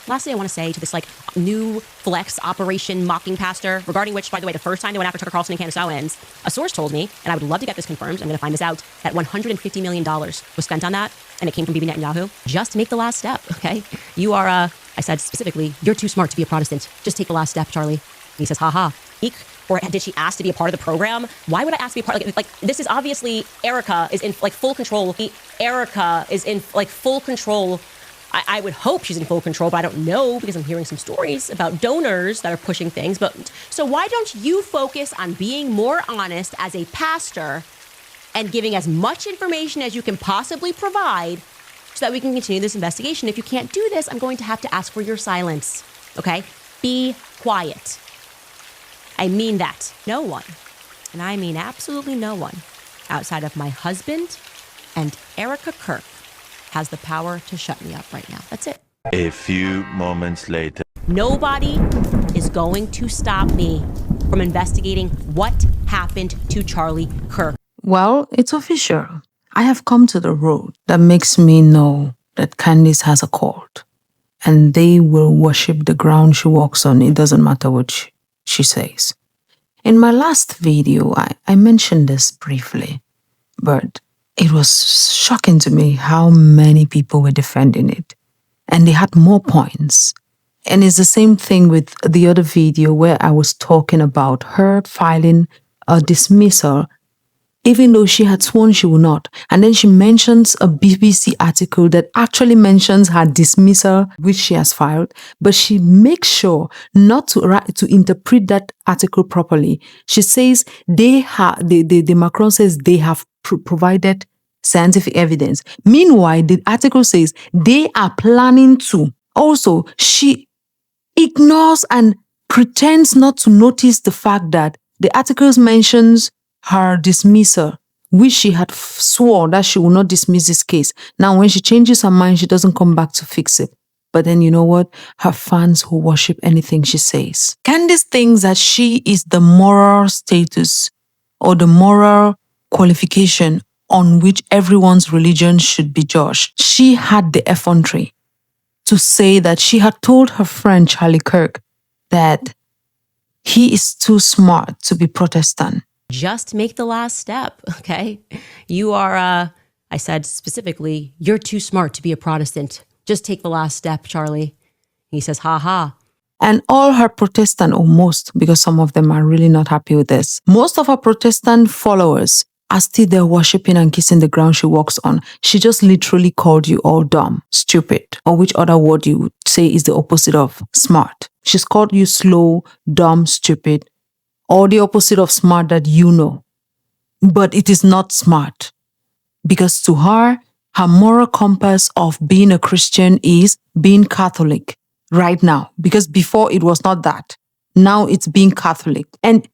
Lastly, I want to say to this new flex operation mocking pastor, regarding which, by the way, the first time they went after Tucker Carlson and Candace Owens, a source told me, and I would love to get this confirmed, I'm going to find this out, that $150 million was spent on that, and it came from Bibi Netanyahu. Just make the last step, okay? You are, I said specifically, you're too smart to be a Protestant. Just take the last step, Charlie. And he says, haha, eek. Or did she ask to be a part of the program? Why would I ask to be a part? Like this is obviously Erica is in full control. Erica is in full control. I would hope she's in full control, but I don't know because I'm hearing some stories about donors that are pushing things. But so why don't you focus on being more honest as a pastor and giving as much information as you can possibly provide so that we can continue this investigation? If you can't do this, I'm going to have to ask for your silence. Okay? Be quiet. I mean that. No one, and I mean absolutely no one, outside of my husband and Erica Kirk has the power to shut me up right now. That's it. A few moments later. Nobody is going to stop me from investigating what happened to Charlie Kirk. Well, it's official. I have come to the road that makes me know that Candace has a cult, and they will worship the ground she walks on. It doesn't matter what she says. In my last video, I mentioned this briefly, but it was shocking to me how many people were defending it. And they had more points. And it's the same thing with the other video where I was talking about her filing a dismissal, even though she had sworn she would not. And then she mentions a BBC article that actually mentions her dismissal, which she has filed, but she makes sure not to interpret that article properly. She says the Macron says they have provided scientific evidence. Meanwhile, the article says they are planning to. Also, she ignores and pretends not to notice the fact that the article mentions her dismissal, which she had sworn that she will not dismiss this case. Now, when she changes her mind, she doesn't come back to fix it. But then you know what? Her fans will worship anything she says. Candace thinks that she is the moral status or the moral qualification on which everyone's religion should be judged. She had the effrontery to say that she had told her friend Charlie Kirk that he is too smart to be Protestant. Just make the last step, okay? You are, I said specifically, you're too smart to be a Protestant. Just take the last step, Charlie. He says, ha ha. And all her Protestant, or most, because some of them are really not happy with this, most of her Protestant followers are still there worshiping and kissing the ground she walks on. She just literally called you all dumb, stupid, or which other word you would say is the opposite of smart. She's called you slow, dumb, stupid, or the opposite of smart that you know. But it is not smart. Because to her, her moral compass of being a Christian is being Catholic right now. Because before it was not that. Now it's being Catholic. And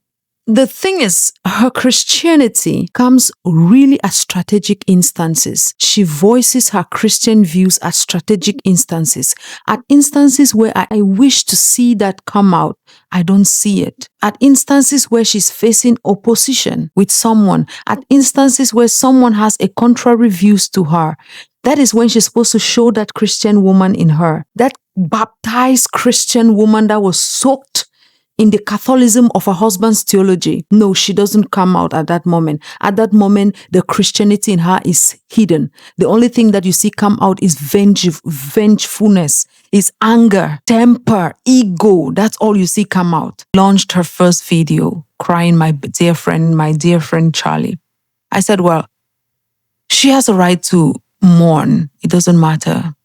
the thing is, her Christianity comes really at strategic instances. She voices her Christian views at strategic instances. At instances where I wish to see that come out, I don't see it. At instances where she's facing opposition with someone, at instances where someone has a contrary views to her, that is when she's supposed to show that Christian woman in her, that baptized Christian woman that was soaked in the Catholicism of her husband's theology. No, she doesn't come out at that moment. At that moment, the Christianity in her is hidden. The only thing that you see come out is vengefulness, is anger, temper, ego. That's all you see come out. Launched her first video, crying, my dear friend Charlie. I said, well, she has a right to mourn. It doesn't matter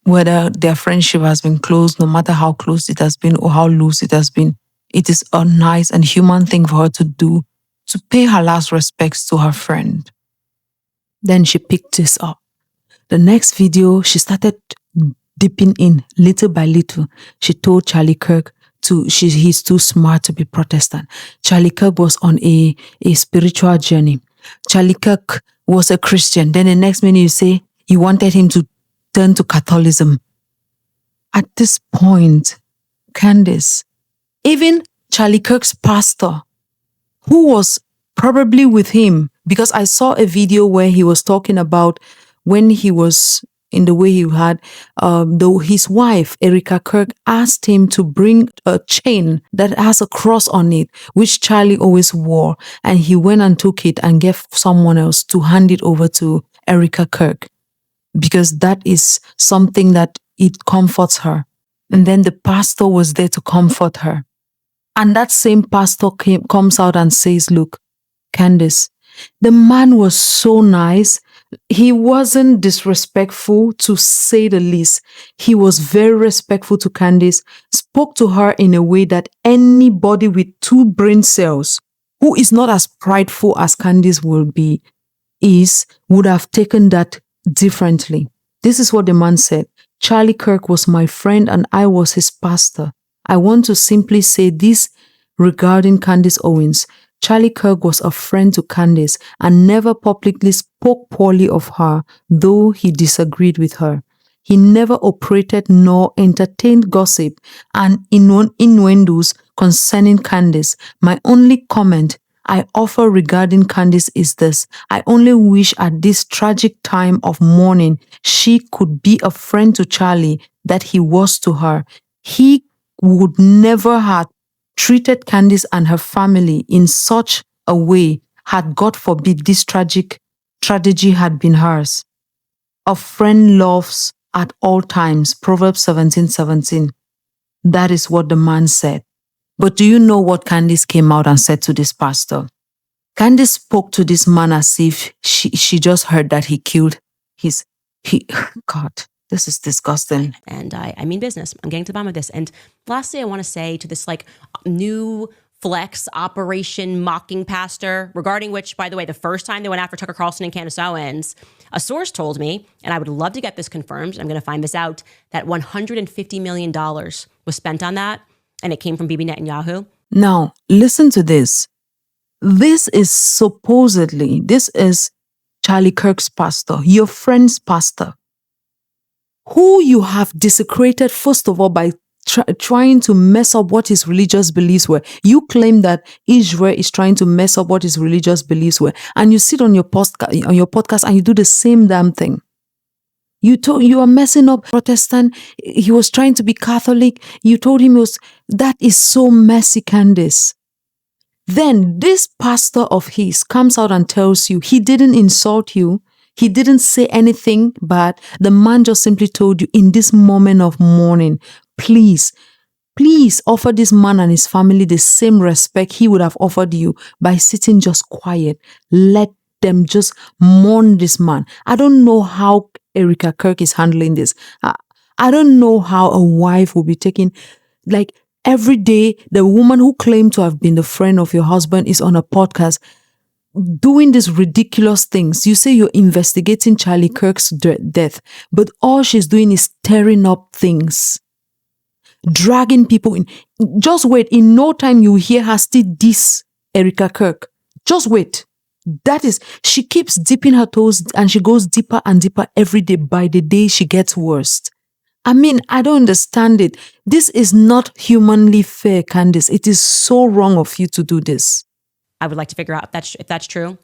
whether their friendship has been close, no matter how close it has been or how loose it has been. It is a nice and human thing for her to do, to pay her last respects to her friend. Then she picked this up. The next video, she started dipping in little by little. She told Charlie Kirk he's too smart to be Protestant. Charlie Kirk was on a spiritual journey. Charlie Kirk was a Christian. Then the next minute you say you wanted him to turn to Catholicism. At this point, Candace, even Charlie Kirk's pastor, who was probably with him, because I saw a video where he was talking about when he was in the way he had, though his wife, Erica Kirk, asked him to bring a chain that has a cross on it, which Charlie always wore. And he went and took it and gave someone else to hand it over to Erica Kirk, because that is something that it comforts her. And then the pastor was there to comfort her. And that same pastor comes out and says, look, Candace, the man was so nice. He wasn't disrespectful, to say the least. He was very respectful to Candace, spoke to her in a way that anybody with 2 brain cells who is not as prideful as Candace will be would have taken that differently. This is what the man said. Charlie Kirk was my friend and I was his pastor. I want to simply say this regarding Candace Owens. Charlie Kirk was a friend to Candace and never publicly spoke poorly of her, though he disagreed with her. He never operated nor entertained gossip and innuendos concerning Candace. My only comment I offer regarding Candace is this. I only wish at this tragic time of mourning she could be a friend to Charlie that he was to her. He would never have treated Candace and her family in such a way had, God forbid, this tragic tragedy had been hers. A friend loves at all times. Proverbs 17:17. That is what the man said. But do you know what Candace came out and said to this pastor? Candace spoke to this man as if she just heard that he killed God, this is disgusting. And I mean business. I'm getting to the bottom of this. And lastly, I want to say to this new flex operation mocking pastor, regarding which, by the way, the first time they went after Tucker Carlson and Candace Owens, a source told me, and I would love to get this confirmed, I'm going to find this out, that $150 million was spent on that, and it came from Bibi Netanyahu. Now, listen to this. This is Charlie Kirk's pastor, your friend's pastor, who you have desecrated, first of all, by trying to mess up what his religious beliefs were. You claim that Israel is trying to mess up what his religious beliefs were, and you sit on your podcast and you do the same damn thing. You are messing up Protestant. He was trying to be Catholic. You told him that is so messy, Candace. Then this pastor of his comes out and tells you he didn't insult you. He didn't say anything bad. The man just simply told you, in this moment of mourning, please offer this man and his family the same respect he would have offered you by sitting just quiet. Let them just mourn this man. I don't know how Erica Kirk is handling this. I don't know how a wife will be taking, every day, the woman who claimed to have been the friend of your husband is on a podcast doing these ridiculous things. You say you're investigating Charlie Kirk's death, but all she's doing is stirring up things, dragging people in. Just wait. In no time, you hear her still diss Erica Kirk. Just wait. She keeps dipping her toes and she goes deeper and deeper every day. By the day, she gets worse. I mean, I don't understand it. This is not humanly fair, Candace. It is so wrong of you to do this. I would like to figure out if that's true.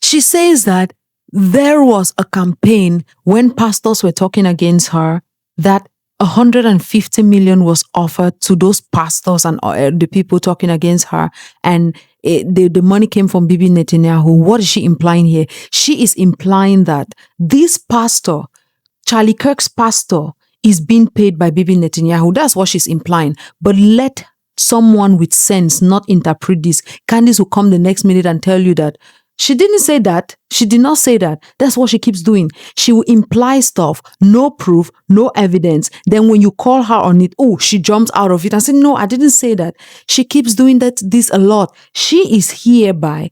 She says that there was a campaign when pastors were talking against her that 150 million was offered to those pastors and the people talking against her, and the money came from Bibi Netanyahu. What is she implying here? She is implying that this pastor, Charlie Kirk's pastor, is being paid by Bibi Netanyahu. That's what she's implying. But let someone with sense not interpret this. Candace will come the next minute and tell you that she didn't say that. She did not say that. That's what she keeps doing. She will imply stuff, no proof, no evidence. Then when you call her on it, she jumps out of it and says, no, I didn't say that. She keeps doing this a lot. She is hereby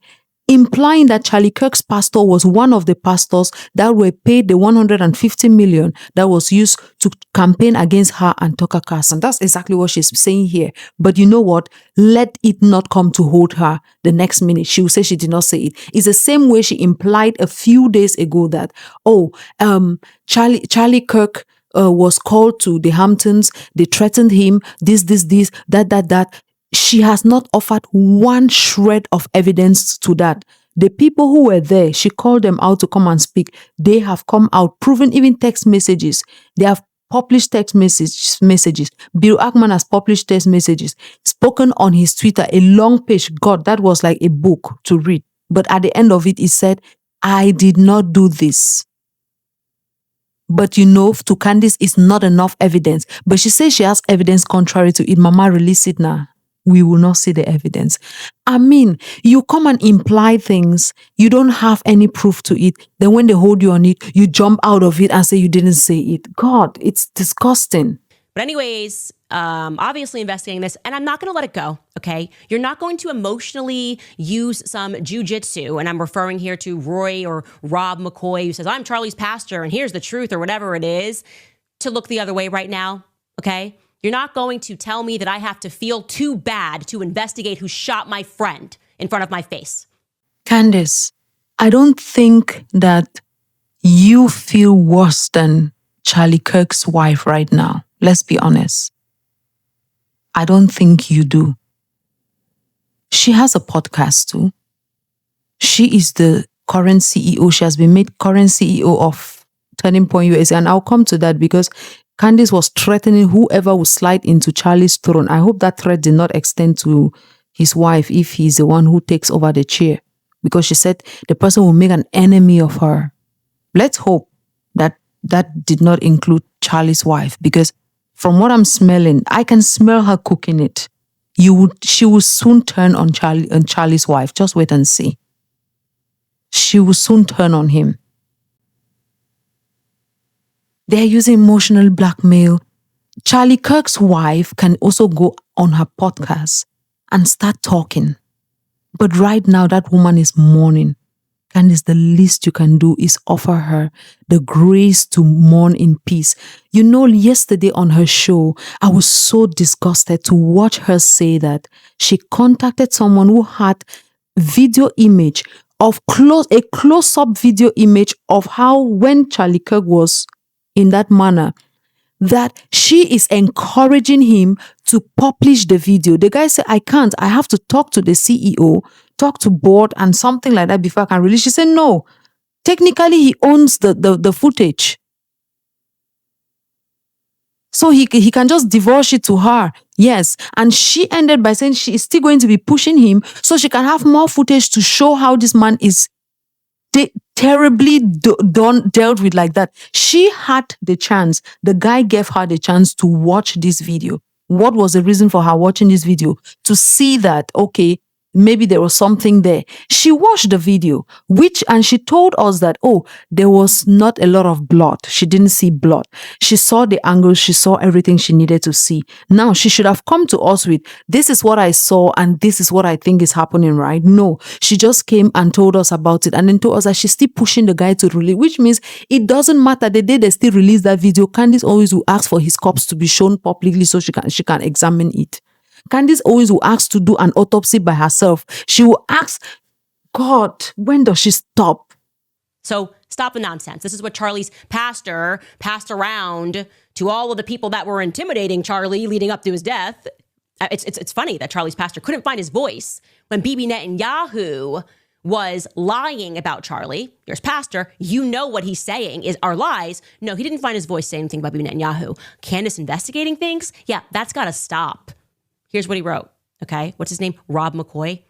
implying that Charlie Kirk's pastor was one of the pastors that were paid the 150 million that was used to campaign against her and Tucker Carlson. That's exactly what she's saying here. But you know what? Let it not come to hold her the next minute. She will say she did not say it. It's the same way she implied a few days ago that, Charlie Kirk was called to the Hamptons. They threatened him, this, that. She has not offered one shred of evidence to that. The people who were there, she called them out to come and speak. They have come out, proven even text messages. They have published text messages. Bill Ackman has published text messages, spoken on his Twitter, a long page. God, that was like a book to read. But at the end of it, he said, I did not do this. But to Candace, it's not enough evidence. But she says she has evidence contrary to it. Mama, release it now. We will not see the evidence. I mean, you come and imply things. You don't have any proof to it. Then when they hold you on it, you jump out of it and say you didn't say it. God, it's disgusting. But anyways, obviously investigating this, and I'm not going to let it go, okay? You're not going to emotionally use some jujitsu, and I'm referring here to Roy or Rob McCoy, who says, I'm Charlie's pastor, and here's the truth, or whatever it is, to look the other way right now, okay? You're not going to tell me that I have to feel too bad to investigate who shot my friend in front of my face. Candace, I don't think that you feel worse than Charlie Kirk's wife right now. Let's be honest. I don't think you do. She has a podcast too. She is the current CEO. She has been made current CEO of Turning Point USA. And I'll come to that because Candace was threatening whoever would slide into Charlie's throne. I hope that threat did not extend to his wife if he's the one who takes over the chair. Because she said the person will make an enemy of her. Let's hope that that did not include Charlie's wife. Because from what I'm smelling, I can smell her cooking it. She will soon turn on Charlie's wife. Just wait and see. She will soon turn on him. They're using emotional blackmail. Charlie Kirk's wife can also go on her podcast and start talking. But right now, that woman is mourning. Candace, the least you can do is offer her the grace to mourn in peace. Yesterday on her show, I was so disgusted to watch her say that she contacted someone who had video image of a close-up video image of how when Charlie Kirk was in that manner, that she is encouraging him to publish the video. The guy said, I can't. I have to talk to the CEO, talk to board and something like that before I can release. She said, no. Technically, he owns the footage. So he can just divulge it to her. Yes. And she ended by saying she is still going to be pushing him so she can have more footage to show how this man is terribly dealt with like that. She had the chance. The guy gave her the chance to watch this video. What was the reason for her watching this video? To see that, okay, maybe there was something there. She watched the video, and she told us that, there was not a lot of blood. She didn't see blood. She saw the angles. She saw everything she needed to see. Now, she should have come to us with, this is what I saw and this is what I think is happening, right? No, she just came and told us about it and then told us that she's still pushing the guy to release, which means it doesn't matter. The day they still release that video, Candace always will ask for his corpse to be shown publicly so she can examine it. Candace Owens will ask to do an autopsy by herself. She will ask, God, when does she stop? So stop the nonsense. This is what Charlie's pastor passed around to all of the people that were intimidating Charlie leading up to his death. It's funny that Charlie's pastor couldn't find his voice when Bibi Netanyahu was lying about Charlie. There's pastor, what he's saying are lies. No, he didn't find his voice saying anything about Bibi Netanyahu. Candace investigating things? Yeah, that's got to stop. Here's what he wrote, okay? What's his name? Rob McCoy.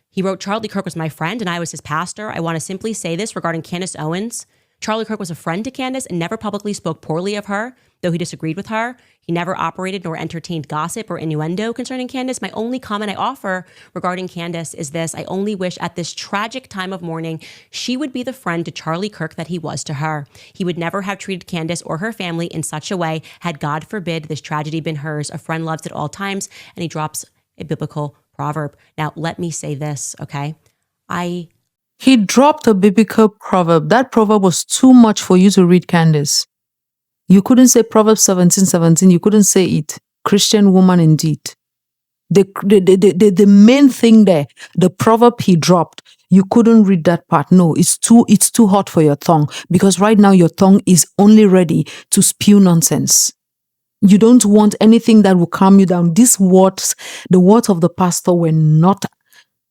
He wrote, Charlie Kirk was my friend and I was his pastor. I want to simply say this regarding Candace Owens. Charlie Kirk was a friend to Candace and never publicly spoke poorly of her, though he disagreed with her. He never operated nor entertained gossip or innuendo concerning Candace. My only comment I offer regarding Candace is this. I only wish at this tragic time of mourning, she would be the friend to Charlie Kirk that he was to her. He would never have treated Candace or her family in such a way had, God forbid, this tragedy been hers. A friend loves at all times, and he drops a biblical proverb. Now, let me say this, okay? He dropped a biblical proverb. That proverb was too much for you to read, Candace. You couldn't say Proverbs 17:17. You couldn't say it. Christian woman indeed. The main thing there, the proverb he dropped, you couldn't read that part. No, it's too hot for your tongue because right now your tongue is only ready to spew nonsense. You don't want anything that will calm you down. These words, the words of the pastor were not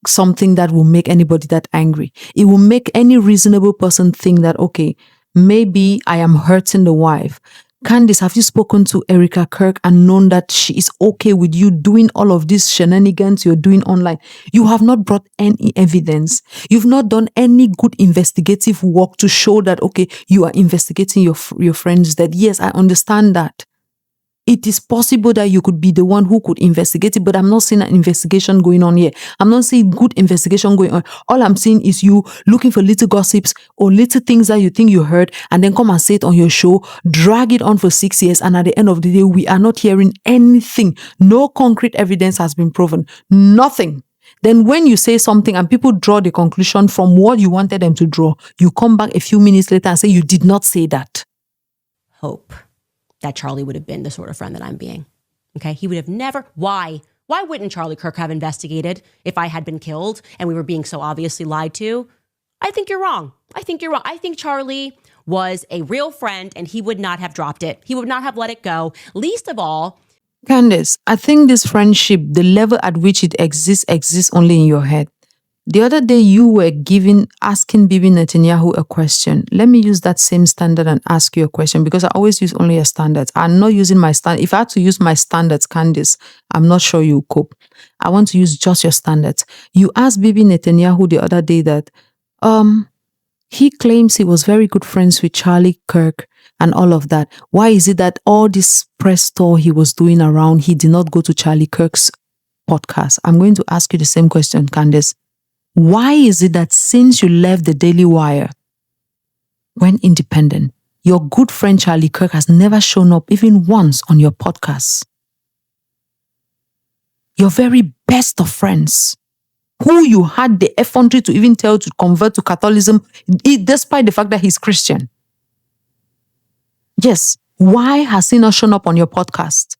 something that will make anybody that angry. It will make any reasonable person think that, okay, maybe I am hurting the wife. Candace, have you spoken to Erica Kirk and known that she is okay with you doing all of these shenanigans you're doing online? You have not brought any evidence. You've not done any good investigative work to show that, okay, you are investigating your friends. That, yes, I understand that. It is possible that you could be the one who could investigate it, but I'm not seeing an investigation going on here. I'm not seeing good investigation going on. All I'm seeing is you looking for little gossips or little things that you think you heard and then come and say it on your show, drag it on for 6 years, and at the end of the day, we are not hearing anything. No concrete evidence has been proven. Nothing. Then when you say something and people draw the conclusion from what you wanted them to draw, you come back a few minutes later and say you did not say that. Hope that Charlie would have been the sort of friend that I'm being. Okay? He would have never. Why? Why wouldn't Charlie Kirk have investigated if I had been killed and we were being so obviously lied to? I think you're wrong. I think Charlie was a real friend and he would not have dropped it. He would not have let it go. Least of all, Candace, I think this friendship, the level at which it exists only in your head. The other day you were asking Bibi Netanyahu a question. Let me use that same standard and ask you a question, because I always use only a standard. I'm not using my standard. If I had to use my standards, Candace, I'm not sure you cope. I want to use just your standards. You asked Bibi Netanyahu the other day that he claims he was very good friends with Charlie Kirk and all of that. Why is it that all this press tour he was doing around, he did not go to Charlie Kirk's podcast? I'm going to ask you the same question, Candace. Why is it that since you left the Daily Wire, went independent, your good friend Charlie Kirk has never shown up even once on your podcast? Your very best of friends, who you had the effrontery to even tell to convert to Catholicism, despite the fact that he's Christian. Yes, why has he not shown up on your podcast?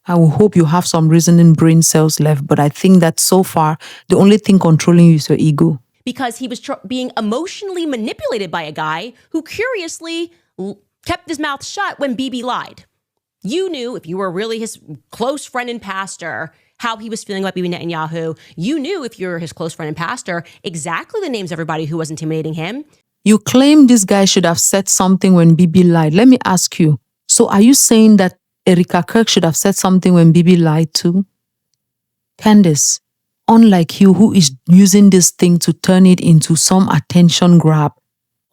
I will hope you have some reasoning brain cells left, but I think that so far, the only thing controlling you is your ego. Because he was being emotionally manipulated by a guy who curiously kept his mouth shut when Bibi lied. You knew, if you were really his close friend and pastor, how he was feeling about Bibi Netanyahu. You knew, if you were his close friend and pastor, exactly the names of everybody who was intimidating him. You claim this guy should have said something when Bibi lied. Let me ask you, so are you saying that Erica Kirk should have said something when Bibi lied too? Candace, unlike you, who is using this thing to turn it into some attention grab,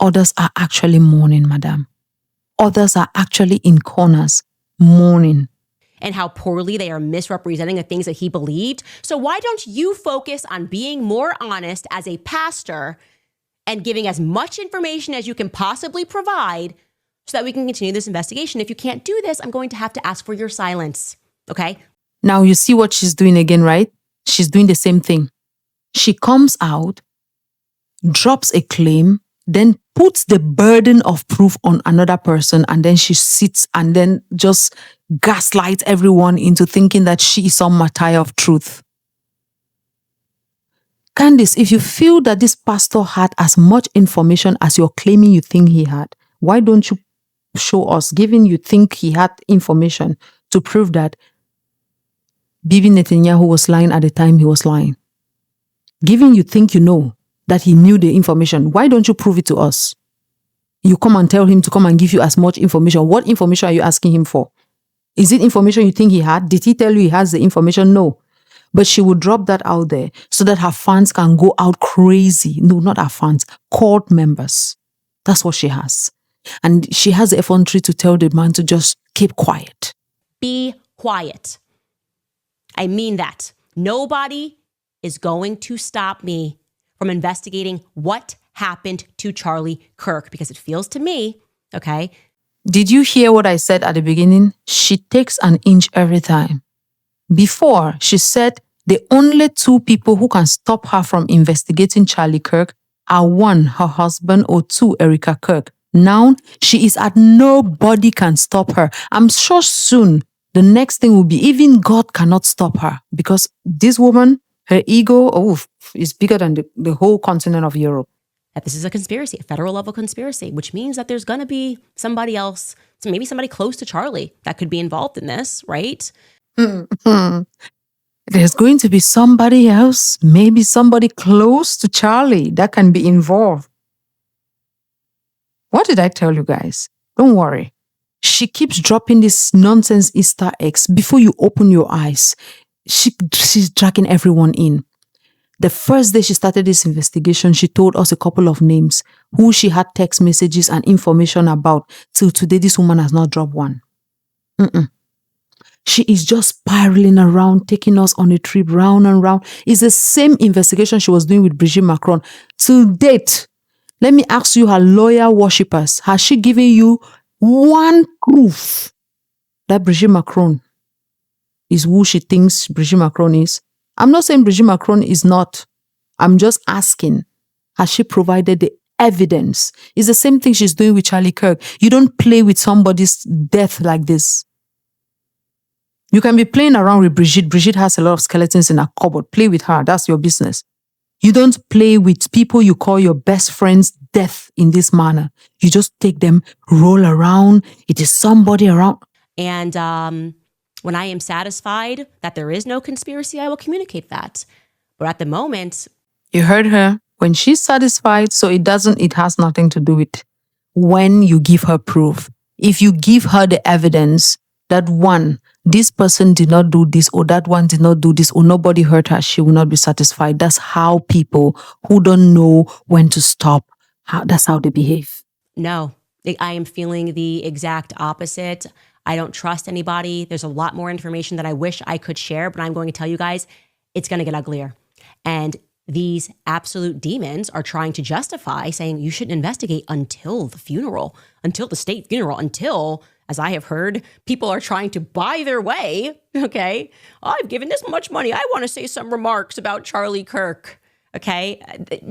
others are actually mourning, madam. Others are actually in corners, mourning. And how poorly they are misrepresenting the things that he believed. So why don't you focus on being more honest as a pastor and giving as much information as you can possibly provide so that we can continue this investigation? If you can't do this, I'm going to have to ask for your silence. Okay? Now you see what she's doing again, right? She's doing the same thing. She comes out, drops a claim, then puts the burden of proof on another person, and then she sits and then just gaslights everyone into thinking that she is some martyr of truth. Candace, if you feel that this pastor had as much information as you're claiming you think he had, why don't you show us, given you think he had information to prove that Bibi Netanyahu was lying at the time he was lying? Given you think you know that he knew the information, why don't you prove it to us? You come and tell him to come and give you as much information. What information are you asking him for? Is it information you think he had? Did he tell you he has the information? No. But she would drop that out there so that her fans can go out crazy. No, not her fans, court members. That's what she has. And she has the effrontery to tell the man to just keep quiet. Be quiet. I mean that. Nobody is going to stop me from investigating what happened to Charlie Kirk, because it feels to me, okay? Did you hear what I said at the beginning? She takes an inch every time. Before, she said the only two people who can stop her from investigating Charlie Kirk are one, her husband, or two, Erica Kirk. Now, she is at nobody can stop her. I'm sure soon the next thing will be even God cannot stop her, because this woman, her ego, is bigger than the whole continent of Europe. That this is a conspiracy, a federal level conspiracy, which means that there's going to be somebody else, maybe somebody close to Charlie that could be involved in this, right? There's going to be somebody else, maybe somebody close to Charlie that can be involved. What did I tell you guys? Don't worry. She keeps dropping this nonsense Easter eggs before you open your eyes. She's dragging everyone in. The first day she started this investigation, she told us a couple of names, who she had text messages and information about. Till today, this woman has not dropped one. She is just spiraling around, taking us on a trip round and round. It's the same investigation she was doing with Brigitte Macron. To date, let me ask you, her lawyer worshippers, has she given you one proof that Brigitte Macron is who she thinks Brigitte Macron is? I'm not saying Brigitte Macron is not. I'm just asking, has she provided the evidence? It's the same thing she's doing with Charlie Kirk. You don't play with somebody's death like this. You can be playing around with Brigitte. Brigitte has a lot of skeletons in her cupboard. Play with her. That's your business. You don't play with people you call your best friend's death in this manner. You just take them, roll around. It is somebody around. And when I am satisfied that there is no conspiracy, I will communicate that. But at the moment... You heard her. When she's satisfied, so it has nothing to do with when you give her proof. If you give her the evidence that one, this person did not do this, or that one did not do this, or nobody hurt her, she will not be satisfied. That's how people who don't know when to stop, that's how they behave. No, I am feeling the exact opposite. I don't trust anybody. There's a lot more information that I wish I could share, but I'm going to tell you guys, it's going to get uglier. And these absolute demons are trying to justify saying you shouldn't investigate until the funeral, until the state funeral, until, as I have heard, people are trying to buy their way. Okay. I've given this much money. I want to say some remarks about Charlie Kirk. Okay.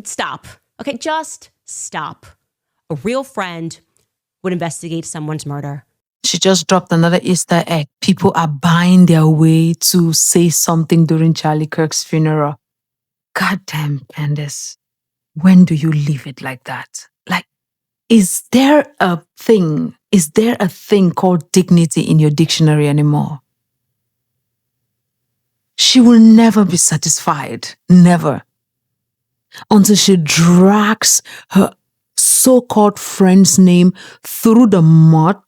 Stop. Okay. Just stop. A real friend would investigate someone's murder. She just dropped another Easter egg. People are buying their way to say something during Charlie Kirk's funeral. God damn, Candace. When do you leave it like that? Like, is there a thing called dignity in your dictionary anymore? She will never be satisfied. Never. Until she drags her so-called friend's name through the mud,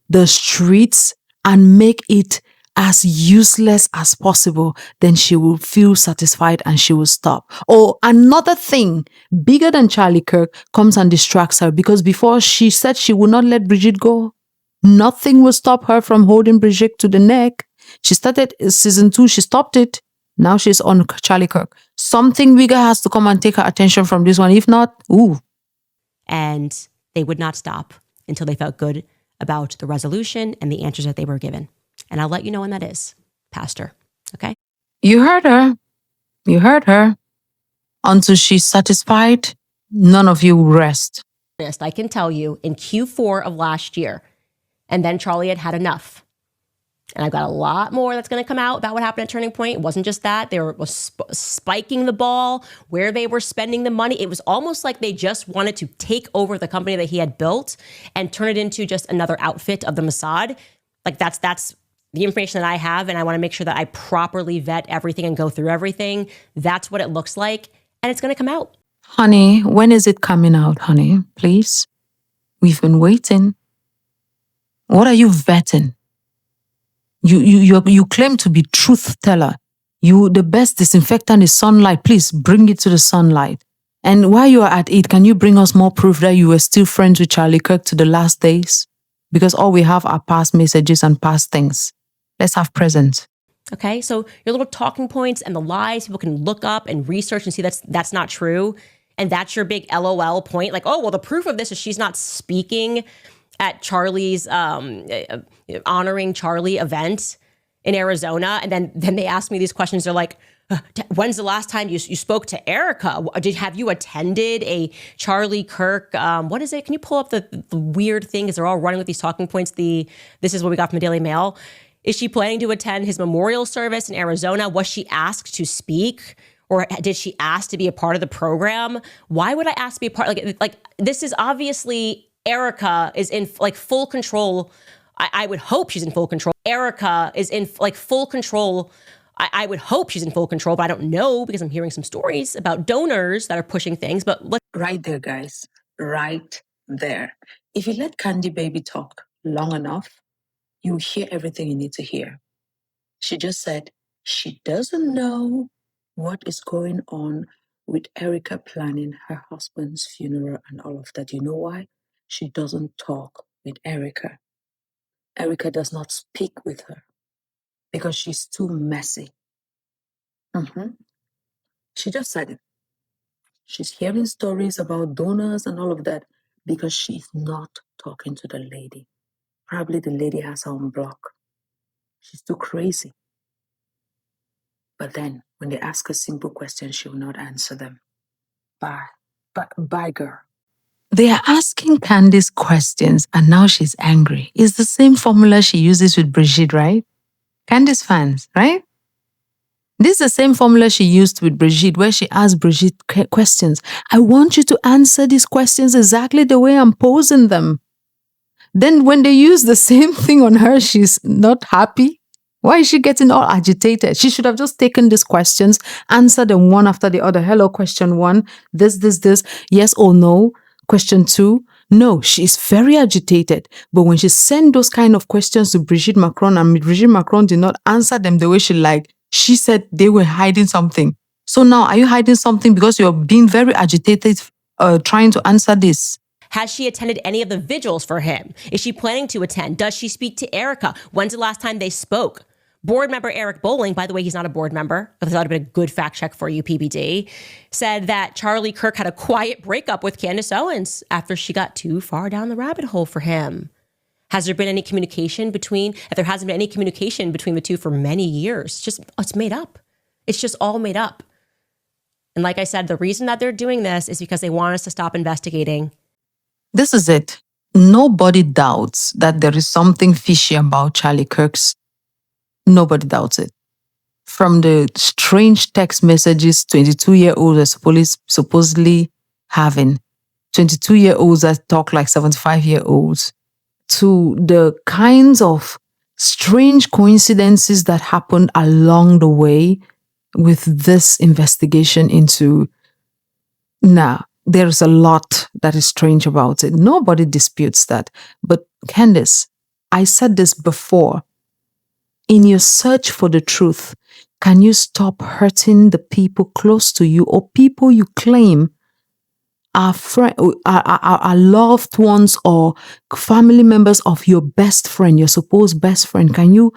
the streets, and make it as useless as possible, then she will feel satisfied and she will stop. Or another thing bigger than Charlie Kirk comes and distracts her, because before she said she would not let Brigitte go. Nothing will stop her from holding Brigitte to the neck. She started season 2, she stopped it. Now she's on Charlie Kirk. Something bigger has to come and take her attention from this one. If not, ooh. And they would not stop until they felt good about the resolution and the answers that they were given. And I'll let you know when that is, Pastor. Okay? You heard her. You heard her. Until she's satisfied, none of you rest. I can tell you in Q4 of last year, and then Charlie had enough. And I've got a lot more that's going to come out about what happened at Turning Point. It wasn't just that. They were spiking the ball, where they were spending the money. It was almost like they just wanted to take over the company that he had built and turn it into just another outfit of the Mossad. Like that's the information that I have, and I want to make sure that I properly vet everything and go through everything. That's what it looks like, and it's going to come out. Honey, when is it coming out, honey? Please? We've been waiting. What are you vetting? You claim to be truth teller. The best disinfectant is sunlight. Please bring it to the sunlight. And while you are at it, can you bring us more proof that you were still friends with Charlie Kirk to the last days? Because all we have are past messages and past things. Let's have present. Okay, so your little talking points and the lies people can look up and research and see that's not true. And that's your big LOL point. Like, oh, well, the proof of this is she's not speaking at Charlie's honoring Charlie event in Arizona. And then they ask me these questions. They're like, when's the last time you spoke to Erica? Have you attended a Charlie Kirk? What is it? Can you pull up the weird thing? Because they're all running with these talking points. This is what we got from the Daily Mail. Is she planning to attend his memorial service in Arizona? Was she asked to speak? Or did she ask to be a part of the program? Why would I ask to be a part? Like this is obviously Erica is in like full control. I would hope she's in full control. Erica is in like full control I would hope she's in full control, but I don't know because I'm hearing some stories about donors that are pushing things. But look, Right there, guys. Right there. If you let Candy Baby talk long enough, you hear everything you need to hear. She just said she doesn't know what is going on with Erica planning her husband's funeral and all of that. You know why? She doesn't talk with Erica. Erica does not speak with her because she's too messy. She just said it. She's hearing stories about donors and all of that because she's not talking to the lady. Probably the lady has her on block. She's too crazy. But then, when they ask her simple questions, she will not answer them. Bye, girl. They are asking Candace questions and now she's angry. It's the same formula she uses with Brigitte, right? Candace fans, right? This is the same formula she used with Brigitte, where she asked Brigitte questions. I want you to answer these questions exactly the way I'm posing them. Then when they use the same thing on her, she's not happy. Why is she getting all agitated? She should have just taken these questions, answered them one after the other. Hello, question one, this, yes or no. Question two, no, she's very agitated. But when she sent those kind of questions to Brigitte Macron and Brigitte Macron did not answer them the way she liked, she said they were hiding something. So now, are you hiding something because you're being very agitated trying to answer this? has she attended any of the vigils for him? Is she planning to attend? Does she speak to Erica? When's the last time they spoke? Board member Eric Bolling, by the way, he's not a board member, but that would have been a good fact check for you, PBD, said that Charlie Kirk had a quiet breakup with Candace Owens after she got too far down the rabbit hole for him. Has there been any communication between, if there hasn't been any communication between the two for many years, it's made up. It's just all made up. And like I said, the reason that they're doing this is because they want us to stop investigating. This is it. Nobody doubts that there is something fishy about Charlie Kirk's. Nobody doubts it. From the strange text messages 22-year-olds are supposedly having, 22-year-olds that talk like 75-year-olds, to the kinds of strange coincidences that happened along the way with this investigation into. Now, there's a lot that is strange about it. Nobody disputes that. But Candace, I said this before. In your search for the truth, can you stop hurting the people close to you or people you claim are loved ones or family members of your best friend, your supposed best friend? Can you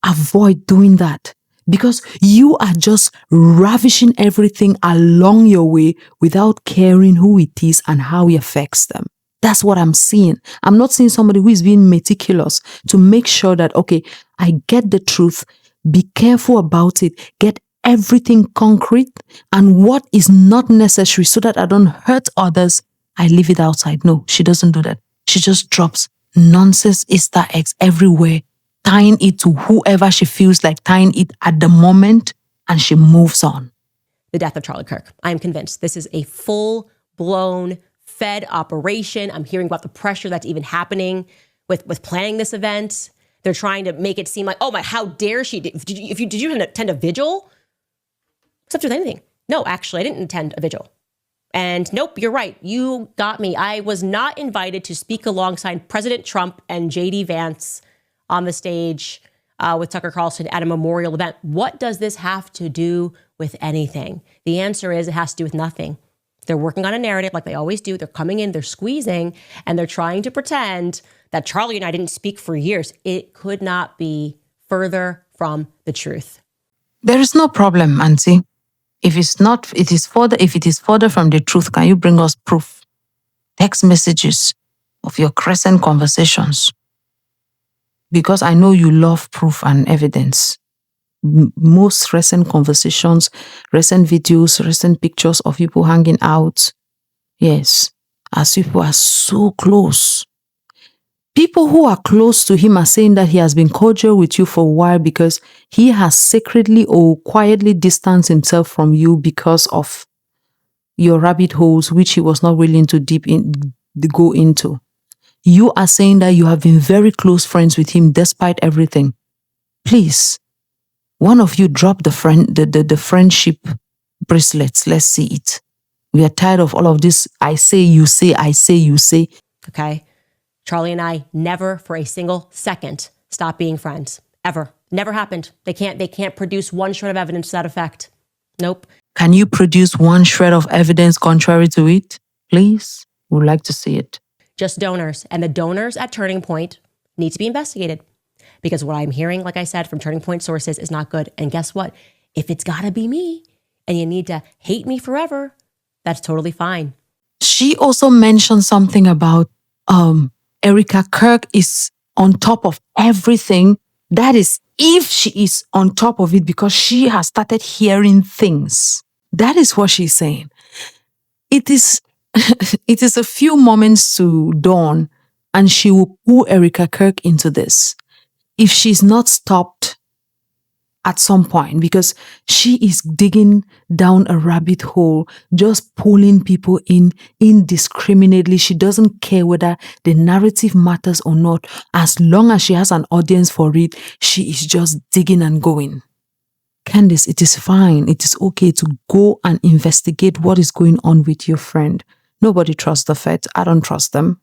avoid doing that? Because you are just ravishing everything along your way without caring who it is and how it affects them. That's what I'm seeing. I'm not seeing somebody who is being meticulous to make sure that, okay, I get the truth, be careful about it, get everything concrete, and what is not necessary so that I don't hurt others, I leave it outside. No, she doesn't do that. She just drops nonsense Easter eggs everywhere, tying it to whoever she feels like tying it at the moment, and she moves on. The death of Charlie Kirk. I am convinced this is a full-blown Fed operation. I'm hearing about the pressure that's even happening with planning this event. They're trying to make it seem like, oh my, how dare she? Did you attend a vigil? Except with anything. No, actually, I didn't attend a vigil. And nope, you're right. You got me. I was not invited to speak alongside President Trump and J.D. Vance on the stage with Tucker Carlson at a memorial event. What does this have to do with anything? The answer is it has to do with nothing. They're working on a narrative like they always do. They're coming in, they're squeezing, and they're trying to pretend that Charlie and I didn't speak for years. It could not be further from the truth. There is no problem, Auntie. If it is further from the truth, can you bring us proof? Text messages of your crescent conversations. Because I know you love proof and evidence. Most recent conversations, recent videos, recent pictures of people hanging out. Yes, as people are so close. People who are close to him are saying that he has been cordial with you for a while because he has secretly or quietly distanced himself from you because of your rabbit holes, which he was not willing to go into. You are saying that you have been very close friends with him despite everything. Please, One of you drop the friendship bracelets. Let's see it. We are tired of all of this. I say, you say, I say, you say. Okay. Charlie and I never for a single second stopped being friends. Ever. Never happened. They can't produce one shred of evidence to that effect. Nope. Can you produce one shred of evidence contrary to it? Please. We'd like to see it. Just donors. And the donors at Turning Point need to be investigated. Because what I'm hearing, like I said, from Turning Point sources is not good. And guess what? If it's gotta be me and you need to hate me forever, that's totally fine. She also mentioned something about Erica Kirk is on top of everything. That is, if she is on top of it because she has started hearing things. That is what she's saying. It is a few moments to dawn and she will pull Erica Kirk into this. If she's not stopped at some point, because she is digging down a rabbit hole, just pulling people in indiscriminately. She doesn't care whether the narrative matters or not. As long as she has an audience for it, she is just digging and going. Candace, it is fine. It is okay to go and investigate what is going on with your friend. Nobody trusts the feds. I don't trust them.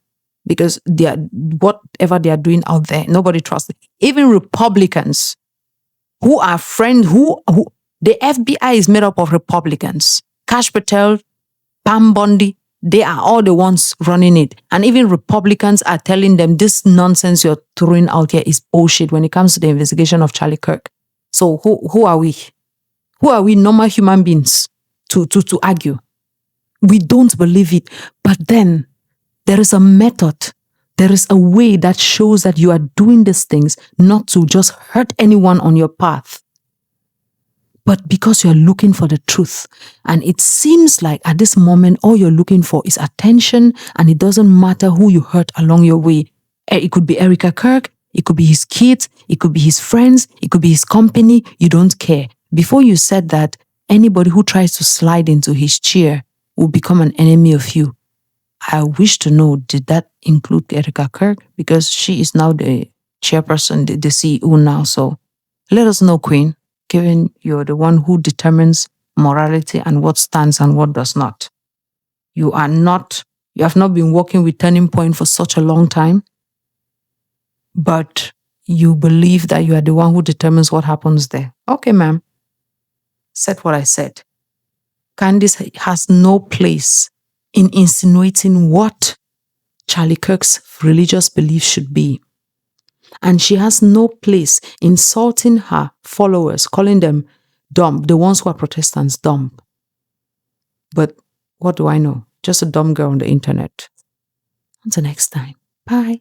Because whatever they are doing out there, nobody trusts them. Even Republicans who are friends, the FBI is made up of Republicans. Kash Patel, Pam Bondi, they are all the ones running it. And even Republicans are telling them this nonsense you're throwing out here is bullshit when it comes to the investigation of Charlie Kirk. So who are we? Who are we normal human beings to argue? We don't believe it. But then there is a method. There is a way that shows that you are doing these things not to just hurt anyone on your path, but because you're looking for the truth. And it seems like at this moment, all you're looking for is attention, and it doesn't matter who you hurt along your way. It could be Erica Kirk, it could be his kids, it could be his friends, it could be his company. You don't care. Before you said that, anybody who tries to slide into his chair will become an enemy of you. I wish to know, did that include Erica Kirk? Because she is now the chairperson, the CEO now. So let us know, Queen, given you're the one who determines morality and what stands and what does not. You have not been working with Turning Point for such a long time, but you believe that you are the one who determines what happens there. Okay, ma'am. Said what I said. Candace has no place in insinuating what Charlie Kirk's religious beliefs should be. And she has no place insulting her followers, calling them dumb, the ones who are Protestants, dumb. But what do I know? Just a dumb girl on the internet. Until next time. Bye.